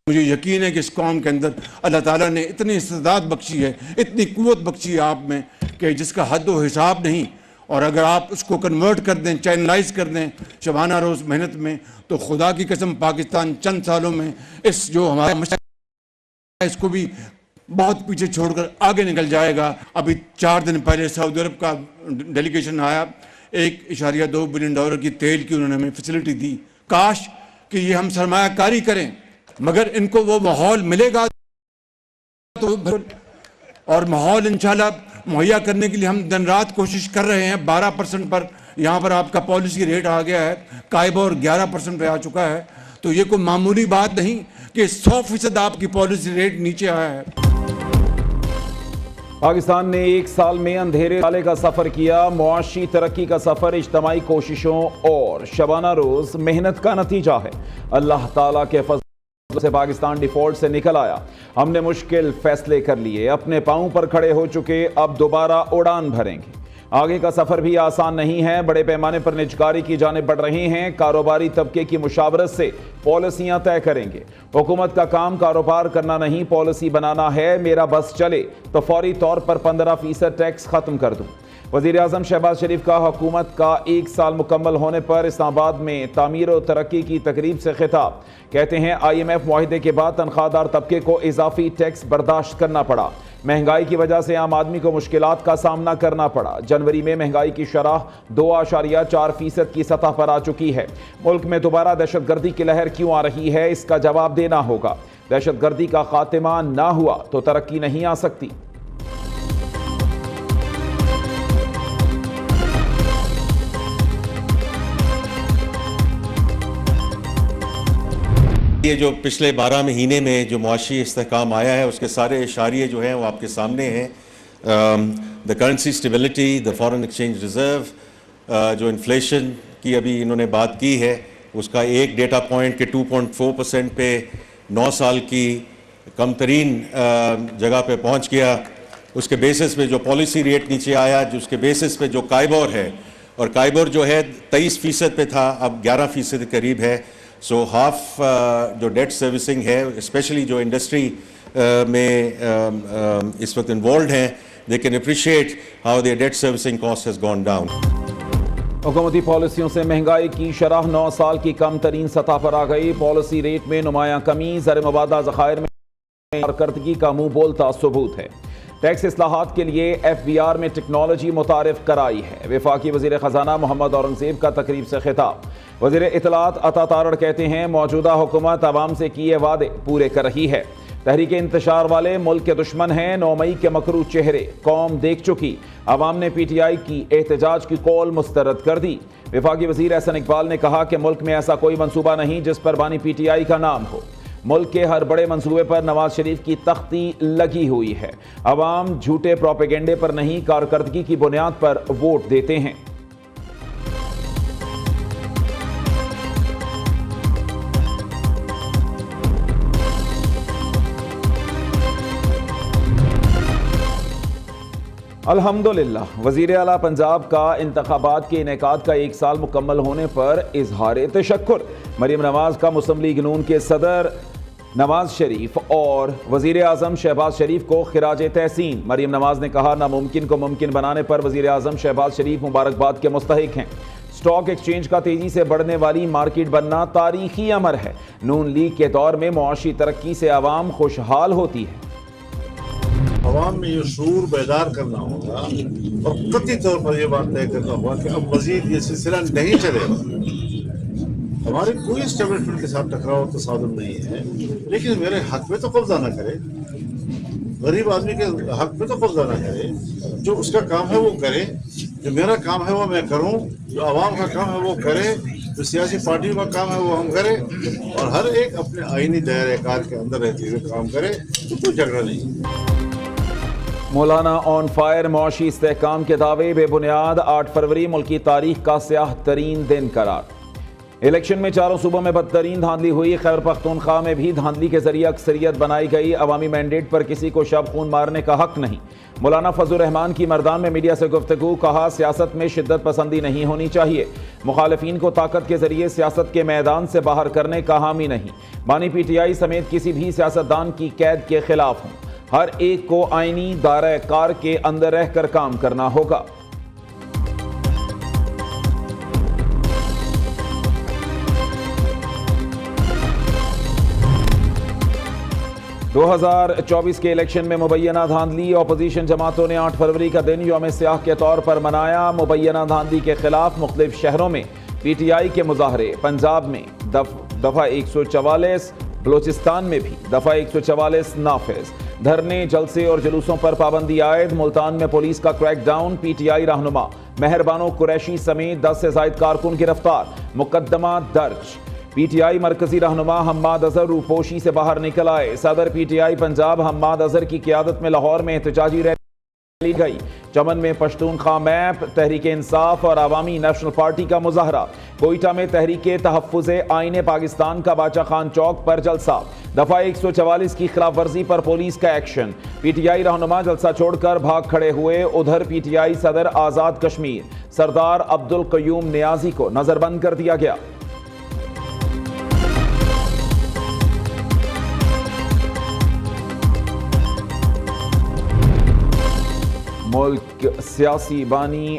مجھے یقین ہے کہ اس قوم کے اندر اللہ تعالیٰ نے اتنی استعداد بخشی ہے، اتنی قوت بخشی ہے آپ میں کہ جس کا حد و حساب نہیں، اور اگر آپ اس کو کنورٹ کر دیں، چینلائز کر دیں شبانہ روز محنت میں، تو خدا کی قسم پاکستان چند سالوں میں اس جو ہمارا مشکل اس کو بھی بہت پیچھے چھوڑ کر آگے نکل جائے گا۔ ابھی 4 دن پہلے سعودی عرب کا ڈیلیگیشن آیا، $1.2 بلین کی تیل کی انہوں نے ہمیں فیسلٹی دی۔ کاش کہ یہ ہم سرمایہ کاری کریں، مگر ان کو وہ ماحول ملے گا تو، اور ماحول انشاءاللہ مہیا کرنے کے لیے ہم دن رات کوشش کر رہے ہیں۔ 12% پر یہاں پر آپ کا پالیسی ریٹ آ گیا ہے، کائبور 11% پہ آ چکا ہے، تو یہ کوئی معمولی بات نہیں کہ 100% آپ کی پالیسی ریٹ نیچے آیا ہے۔ پاکستان نے 1 سال میں اندھیرے سالے کا سفر کیا، معاشی ترقی کا سفر اجتماعی کوششوں اور شبانہ روز محنت کا نتیجہ ہے۔ اللہ تعالیٰ کے فضل سے پاکستان ڈیفالٹ سے نکل آیا، ہم نے مشکل فیصلے کر لیے، اپنے پاؤں پر کھڑے ہو چکے، اب دوبارہ اڑان بھریں گے۔ آگے کا سفر بھی آسان نہیں ہے، بڑے پیمانے پر نجکاری کی جانب بڑھ رہے ہیں، کاروباری طبقے کی مشاورت سے پالیسیاں طے کریں گے۔ حکومت کا کام کاروبار کرنا نہیں، پالیسی بنانا ہے۔ میرا بس چلے تو فوری طور پر 15% ٹیکس ختم کر دوں۔ وزیر اعظم شہباز شریف کا حکومت کا 1 سال مکمل ہونے پر اسلام آباد میں تعمیر و ترقی کی تقریب سے خطاب۔ کہتے ہیں IMF معاہدے کے بعد تنخواہ دار طبقے کو اضافی ٹیکس برداشت کرنا پڑا، مہنگائی کی وجہ سے عام آدمی کو مشکلات کا سامنا کرنا پڑا۔ جنوری میں مہنگائی کی شرح 2.4% کی سطح پر آ چکی ہے۔ ملک میں دوبارہ دہشت گردی کی لہر کیوں آ رہی ہے، اس کا جواب دینا ہوگا۔ دہشت گردی کا خاتمہ نہ ہوا تو ترقی نہیں آ سکتی۔ یہ جو پچھلے 12 مہینے میں جو معاشی استحکام آیا ہے، اس کے سارے اشاریے جو ہیں وہ آپ کے سامنے ہیں۔ The currency stability, the foreign exchange reserve, جو انفلیشن کی ابھی انہوں نے بات کی ہے، اس کا ایک ڈیٹا پوائنٹ کے 2.4% پہ 9 سال کی کم ترین جگہ پہ پہنچ گیا۔ اس کے بیسس پہ جو پالیسی ریٹ نیچے آیا، جو اس کے بیسس پہ جو کائبور ہے، اور کائبور جو ہے 23% پہ تھا، اب 11% کے قریب ہے۔ سو ہاف جو ڈیٹ سروسنگ ہے، اسپیشلی جو انڈسٹری میں اس وقت انوالوڈ ہیں، they can appreciate how their debt servicing cost has gone down۔ حکومتی پالیسیوں سے مہنگائی کی شرح 9 سال کی کم ترین سطح پر آ گئی، پالیسی ریٹ میں نمایاں کمی زر مبادلہ ذخائر میں کارکردگی کا منہ بولتا ثبوت ہے۔ ٹیکس اصلاحات کے لیے FBR میں ٹیکنالوجی متعارف کرائی ہے۔ وفاقی وزیر خزانہ محمد اورنگزیب کا تقریب سے خطاب۔ وزیر اطلاعات عطا تارڑ کہتے ہیں موجودہ حکومت عوام سے کیے وعدے پورے کر رہی ہے۔ تحریک انتشار والے ملک کے دشمن ہیں، 9 مئی کے مکروہ چہرے قوم دیکھ چکی، عوام نے PTI کی احتجاج کی کال مسترد کر دی۔ وفاقی وزیر احسن اقبال نے کہا کہ ملک میں ایسا کوئی منصوبہ نہیں جس پر بانی PTI کا نام ہو۔ ملک کے ہر بڑے منصوبے پر نواز شریف کی تختی لگی ہوئی ہے۔ عوام جھوٹے پروپیگنڈے پر نہیں، کارکردگی کی بنیاد پر ووٹ دیتے ہیں۔ الحمدللہ، وزیر اعلیٰ پنجاب کا انتخابات کے انعقاد کا 1 سال مکمل ہونے پر اظہار تشکر۔ مریم نواز کا مسلم لیگ نون کے صدر نواز شریف اور وزیر اعظم شہباز شریف کو خراج تحسین۔ مریم نواز نے کہا ناممکن کو ممکن بنانے پر وزیر اعظم شہباز شریف مبارکباد کے مستحق ہیں۔ اسٹاک ایکسچینج کا تیزی سے بڑھنے والی مارکیٹ بننا تاریخی امر ہے۔ نون لیگ کے دور میں معاشی ترقی سے عوام خوشحال ہوتی ہے۔ عوام میں یہ شعور بیدار کرنا ہوگا اور قطعی طور پر یہ بات طے کرنا ہوگا کہ اب مزید یہ سلسلہ نہیں چلے گا۔ ہمارے کوئی اسٹیبلشمنٹ کے ساتھ ٹکراؤ تصادم نہیں ہے، لیکن میرے حق میں تو قبضہ نہ کرے، غریب آدمی کے حق میں تو قبضہ نہ کرے۔ جو اس کا کام ہے وہ کرے، جو میرا کام ہے وہ میں کروں، جو عوام کا کام ہے وہ کرے، جو سیاسی پارٹیوں کا کام ہے وہ ہم کریں، اور ہر ایک اپنے آئینی دائرہ کار کے اندر رہتے ہوئے کام کرے، تو کوئی جھگڑا نہیں۔ مولانا آن فائر، معاشی استحکام کے دعوے بے بنیاد، 8 فروری ملکی تاریخ کا سیاہ ترین دن قرار۔ الیکشن میں چاروں صوبوں میں بدترین دھاندلی ہوئی. خیبر پختونخوا میں بھی دھاندلی کے ذریعے اکثریت بنائی گئی. عوامی مینڈیٹ پر کسی کو شب خون مارنے کا حق نہیں. مولانا فضل الرحمان کی مردان میں میڈیا سے گفتگو. کہا سیاست میں شدت پسندی نہیں ہونی چاہیے. مخالفین کو طاقت کے ذریعے سیاست کے میدان سے باہر کرنے کا حامی نہیں. بانی پی ٹی آئی سمیت کسی بھی سیاستدان کی قید کے خلاف ہوں. ہر ایک کو آئینی دائرہ کار کے اندر رہ کر کام کرنا ہوگا. دو ہزار چوبیس کے الیکشن میں مبینہ دھاندلی. اپوزیشن جماعتوں نے 8 فروری کا دن یوم سیاہ کے طور پر منایا. مبینہ دھاندلی کے خلاف مختلف شہروں میں پی ٹی آئی کے مظاہرے. پنجاب میں دفعہ 144، بلوچستان میں بھی دفعہ 144 نافذ. دھرنے، جلسے اور جلوسوں پر پابندی عائد. ملتان میں پولیس کا crackdown. P T I رہنما مہر بانو قریشی سمیت 10 سے زائد کارکن گرفتار. مقدمہ درج. پی ٹی آئی مرکزی رہنما حماد اظہر روپوشی سے باہر نکل آئے. صدر پی ٹی آئی پنجاب حماد اظہر کی قیادت میں لاہور میں احتجاجی ریلی گئی. چمن میں پشتونخوا میپ، تحریک انصاف اور عوامی نیشنل پارٹی کا مظاہرہ. کوئٹہ میں تحریک تحفظ آئین پاکستان کا باچا خان چوک پر جلسہ. دفعہ 144 کی خلاف ورزی پر پولیس کا ایکشن. پی ٹی آئی رہنما جلسہ چھوڑ کر بھاگ کھڑے ہوئے. ادھر پی ٹی آئی صدر آزاد کشمیر سردار عبدالقیوم نیازی کو نظر بند کر دیا گیا. ملک سیاسی بانی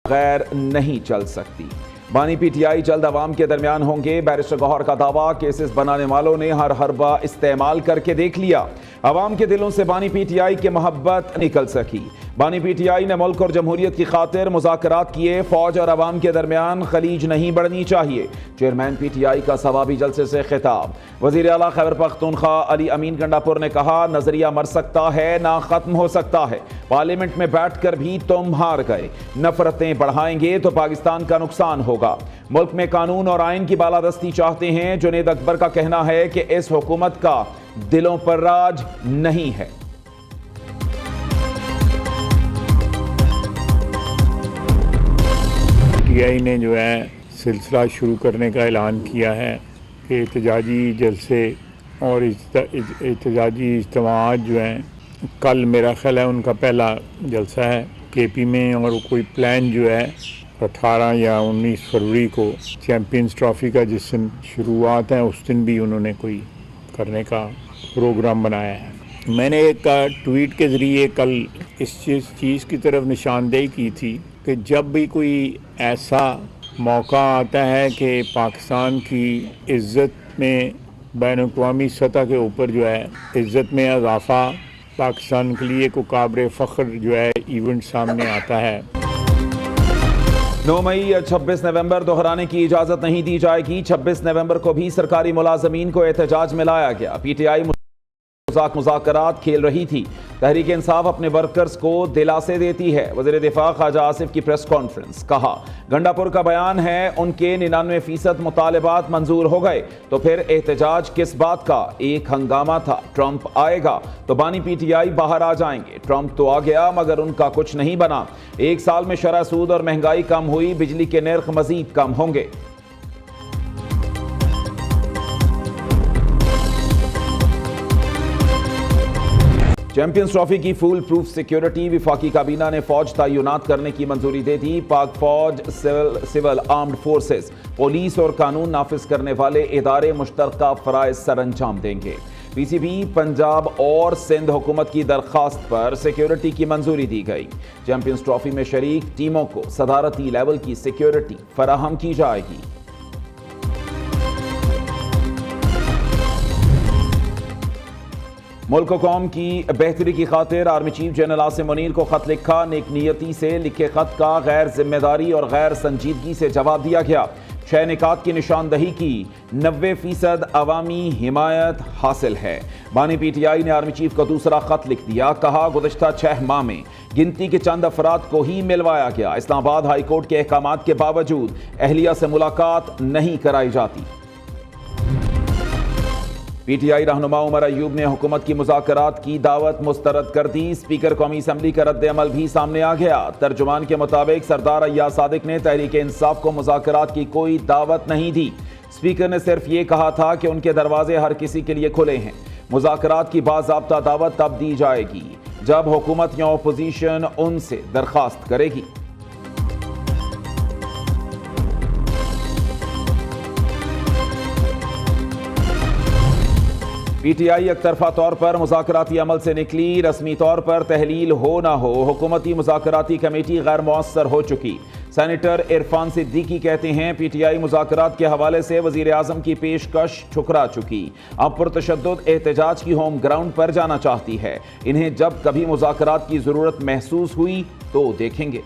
غیر نہیں چل سکتی. بانی پی ٹی آئی جلد عوام کے درمیان ہوں گے. بیرسٹر گوہر کا دعویٰ. کیسز بنانے والوں نے ہر حربہ استعمال کر کے دیکھ لیا. عوام کے دلوں سے بانی پی ٹی آئی کی محبت نکل سکی. بانی پی ٹی آئی نے ملک اور جمہوریت کی خاطر مذاکرات کیے. فوج اور عوام کے درمیان خلیج نہیں بڑھنی چاہیے. چیئرمین پی ٹی آئی کا ثوابی جلسے سے خطاب. وزیر اعلیٰ خیبر پختونخوا علی امین گنڈاپور نے کہا نظریہ مر سکتا ہے نہ ختم ہو سکتا ہے. پارلیمنٹ میں بیٹھ کر بھی تم ہار گئے. نفرتیں بڑھائیں گے تو پاکستان کا نقصان ہوگا. ملک میں قانون اور آئین کی بالادستی چاہتے ہیں. جنید اکبر کا کہنا ہے کہ اس حکومت کا دلوں پر راج نہیں ہے. پی ٹی آئی نے جو ہے سلسلہ شروع کرنے کا اعلان کیا ہے کہ احتجاجی جلسے اور احتجاجی اجتماعات جو ہیں کل میرا خیال ہے ان کا پہلا جلسہ ہے کے پی میں. اور کوئی پلان جو ہے 18 یا 19 فروری کو چیمپئنز ٹرافی کا جس دن شروعات ہیں اس دن بھی انہوں نے کوئی کرنے کا پروگرام بنایا ہے. میں نے ایک ٹویٹ کے ذریعے کل اس چیز کی طرف نشاندہی کی تھی کہ جب بھی کوئی ایسا موقع آتا ہے کہ پاکستان کی عزت میں بین الاقوامی سطح کے اوپر جو ہے عزت میں اضافہ، پاکستان کے لیے کوئی قابل فخر جو ہے ایونٹ سامنے آتا ہے. 9 مئی یا 26 نومبر دہرانے کی اجازت نہیں دی جائے گی. 26 نومبر کو بھی سرکاری ملازمین کو احتجاج میں لایا گیا. پی ٹی آئی مذاکرات کھیل رہی تھی. تحریک انصاف اپنے ورکرز کو دلاسے دیتی ہے. وزیر دفاع خواجہ آصف کی پریس کانفرنس. کہا گنڈاپور کا بیان ہے ان کے 99% مطالبات منظور ہو گئے تو پھر احتجاج کس بات کا. ایک ہنگامہ تھا. ٹرمپ آئے گا تو بانی پی ٹی آئی باہر آ جائیں گے. ٹرمپ تو آ گیا مگر ان کا کچھ نہیں بنا. 1 سال میں شرح سود اور مہنگائی کم ہوئی. بجلی کے نرخ مزید کم ہوں گے. چیمپئنز ٹرافی کی فول پروف سیکیورٹی. وفاقی کابینہ نے فوج تعینات کرنے کی منظوری دے دی. پاک فوج، سول آرمڈ فورسز، پولیس اور قانون نافذ کرنے والے ادارے مشترکہ فرائض سر انجام دیں گے. پی سی بی، پنجاب اور سندھ حکومت کی درخواست پر سیکیورٹی کی منظوری دی گئی. چیمپئنز ٹرافی میں شریک ٹیموں کو صدارتی لیول کی سیکیورٹی فراہم کی جائے گی. ملک و قوم کی بہتری کی خاطر army chief general Asim Munir کو خط لکھا. نیک نیتی سے لکھے خط کا غیر ذمہ داری اور غیر سنجیدگی سے جواب دیا گیا. 6 نکات کی نشاندہی کی. 90% عوامی حمایت حاصل ہے. بانی پی ٹی آئی نے آرمی چیف کو دوسرا خط لکھ دیا. کہا گزشتہ 6 ماہ میں گنتی کے چند افراد کو ہی ملوایا گیا. اسلام آباد ہائی کورٹ کے احکامات کے باوجود اہلیہ سے ملاقات نہیں کرائی جاتی. پی ٹی آئی رہنما عمر ایوب نے حکومت کی مذاکرات کی دعوت مسترد کر دی. اسپیکر قومی اسمبلی کا رد عمل بھی سامنے آ گیا. ترجمان کے مطابق سردار ایاز صادق نے تحریک انصاف کو مذاکرات کی کوئی دعوت نہیں دی. اسپیکر نے صرف یہ کہا تھا کہ ان کے دروازے ہر کسی کے لیے کھلے ہیں. مذاکرات کی باضابطہ دعوت تب دی جائے گی جب حکومت یا اپوزیشن ان سے درخواست کرے گی. پی ٹی آئی یک طرفہ طور پر مذاکراتی عمل سے نکلی. رسمی طور پر تحلیل ہو نہ ہو حکومتی مذاکراتی کمیٹی غیر مؤثر ہو چکی. سینیٹر عرفان صدیقی کہتے ہیں پی ٹی آئی مذاکرات کے حوالے سے وزیر اعظم کی پیشکش ٹھکرا چکی. اب پرتشدد احتجاج کی ہوم گراؤنڈ پر جانا چاہتی ہے. انہیں جب کبھی مذاکرات کی ضرورت محسوس ہوئی تو دیکھیں گے.